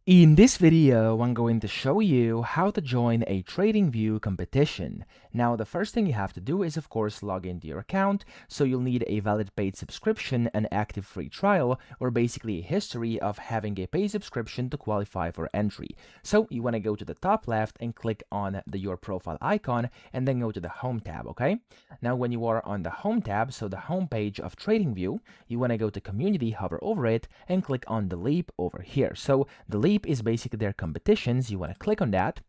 In this video, I'm going to show you how to join a TradingView competition. Now, the first thing you have to do is, of course, log into your account. So you'll need a valid paid subscription, an active free trial, or basically a history of having a paid subscription to qualify for entry. So you want to go to the top left and click on your profile icon and then go to the Home tab, okay? Now, when you are on the Home tab, so the home page of TradingView, you want to go to Community, hover over it, and click on the Leap over here. So the Leap is basically their competitions. You want to click on that.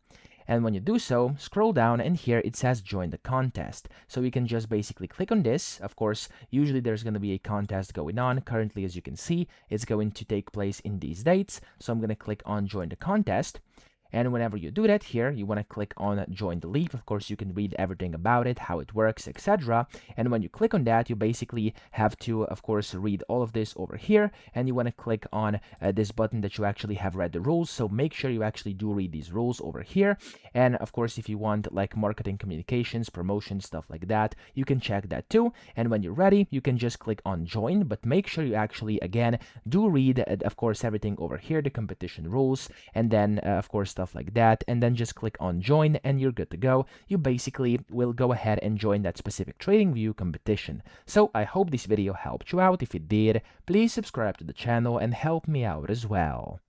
And when you do so, scroll down and here it says join the contest. So you can just basically click on this. Of course, usually there's going to be a contest going on. Currently, as you can see, it's going to take place in these dates. So I'm going to click on join the contest. And whenever you do that here, you want to click on join the leap. Of course, you can read everything about it, how it works, etc. And when you click on that, you basically have to, of course, read all of this over here. And you want to click on this button that you actually have read the rules. So make sure you actually do read these rules over here. And of course, if you want like marketing communications, promotion, stuff like that, you can check that too. And when you're ready, you can just click on join, but make sure you actually, again, do read, of course, everything over here, the competition rules, and then, of course, stuff like that, and then just click on join and you're good to go. You basically will go ahead and join that specific TradingView competition. So I hope this video helped you out. If it did, please subscribe to the channel and help me out as well.